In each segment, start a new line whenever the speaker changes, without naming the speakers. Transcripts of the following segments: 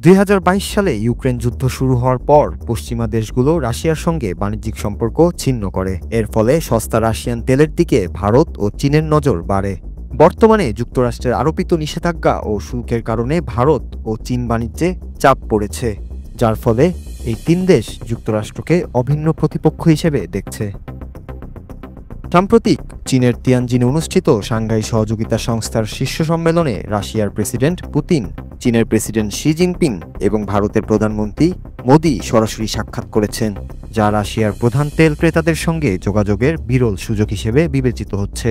2022 সালে ইউক্রেন যুদ্ধ শুরু হওয়ার পর পশ্চিমা দেশগুলো রাশিয়ার সঙ্গে বাণিজ্যিক সম্পর্ক ছিন্ন করে। এর ফলে সস্তা রাশিয়ান তেলের দিকে ভারত ও চীনের নজর বাড়ে। বর্তমানে যুক্তরাষ্ট্রের আরোপিত নিষেধাজ্ঞা ও শুল্কের কারণে ভারত ও চীন বাণিজ্যে চাপ পড়েছে, যার ফলে এই তিন দেশ যুক্তরাষ্ট্রকে অভিন্ন প্রতিপক্ষ হিসেবে দেখছে। সাম্প্রতিক চীনের তিয়ানজিনে অনুষ্ঠিত সাংঘাই সহযোগিতা সংস্থার শীর্ষ সম্মেলনে রাশিয়ার প্রেসিডেন্ট পুতিন, চীনের প্রেসিডেন্ট শি জিনপিং এবং ভারতের প্রধানমন্ত্রী মোদি সরাসরি সাক্ষাৎ করেছেন, যা রাশিয়ার প্রধান তেল ক্রেতাদের সঙ্গে যোগাযোগের বিরল সুযোগ হিসেবে বিবেচিত হচ্ছে।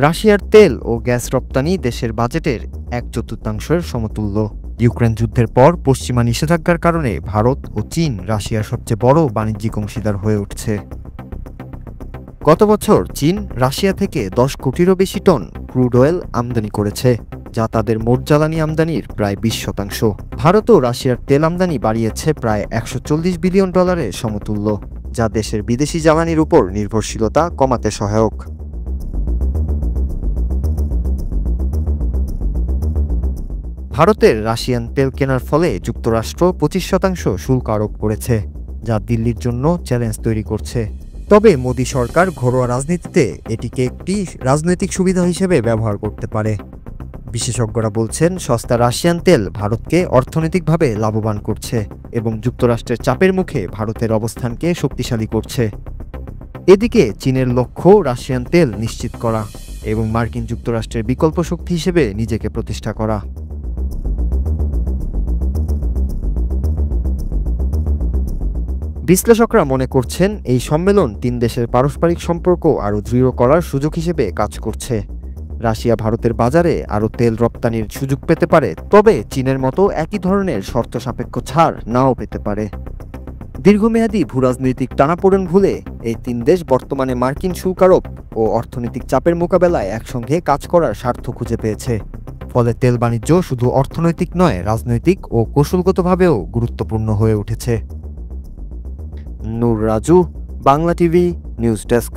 রাশিয়ার তেল ও গ্যাস রপ্তানি দেশের বাজেটের 1/4 সমতুল্য। ইউক্রেন যুদ্ধের পর পশ্চিমা নিষেধাজ্ঞার কারণে ভারত ও চীন রাশিয়ার সবচেয়ে বড় বাণিজ্যিক অংশীদার হয়ে উঠছে। গত বছর চীন রাশিয়া থেকে 10 কোটিরও বেশি টন ক্রুড অয়েল আমদানি করেছে, যা তাদের মোট জ্বালানি আমদানির প্রায় 20%। ভারতও রাশিয়ার তেল আমদানি বাড়িয়েছে প্রায় $140 বিলিয়ন সমতুল্য, যা দেশের বিদেশি জ্বালানির উপর নির্ভরশীলতা কমাতে সহায়ক। ভারতের রাশিয়ান তেল কেনার ফলে যুক্তরাষ্ট্র 25% শুল্ক আরোপ করেছে, যা দিল্লির জন্য চ্যালেঞ্জ তৈরি করছে। তবে মোদি সরকার ঘরোয়া রাজনীতিতে এটিকে একটি রাজনৈতিক সুবিধা হিসেবে ব্যবহার করতে পারে। বিশেষজ্ঞরা বলছেন, সস্তা রাশিয়ান তেল ভারতকে অর্থনৈতিকভাবে লাভবান করছে এবং যুক্তরাষ্ট্রের চাপের মুখে ভারতের অবস্থানকে শক্তিশালী করছে। এদিকে চীনের লক্ষ্য রাশিয়ান তেল নিশ্চিত করা এবং মার্কিন যুক্তরাষ্ট্রের বিকল্প শক্তি হিসেবে নিজেকে প্রতিষ্ঠা করা। বিশ্লেষকরা মনে করছেন, এই সম্মেলন তিন দেশের পারস্পরিক সম্পর্ক আরও দৃঢ় করার সুযোগ হিসেবে কাজ করছে। রাশিয়া ভারতের বাজারে আরও তেল রপ্তানির সুযোগ পেতে পারে, তবে চীনের মতো একই ধরনের শর্ত সাপেক্ষ ছাড় নাও পেতে পারে। দীর্ঘমেয়াদী ভূরাজনৈতিক টানাপোড়েন ভুলে এই তিন দেশ বর্তমানে মার্কিন শুল্ক আরোপ ও অর্থনৈতিক চাপের মোকাবেলায় একসঙ্গে কাজ করার স্বার্থ খুঁজে পেয়েছে। ফলে তেল বাণিজ্য শুধু অর্থনৈতিক নয়, রাজনৈতিক ও কৌশলগতভাবেও গুরুত্বপূর্ণ হয়ে উঠেছে। Nur Raju, Bangla TV news desk.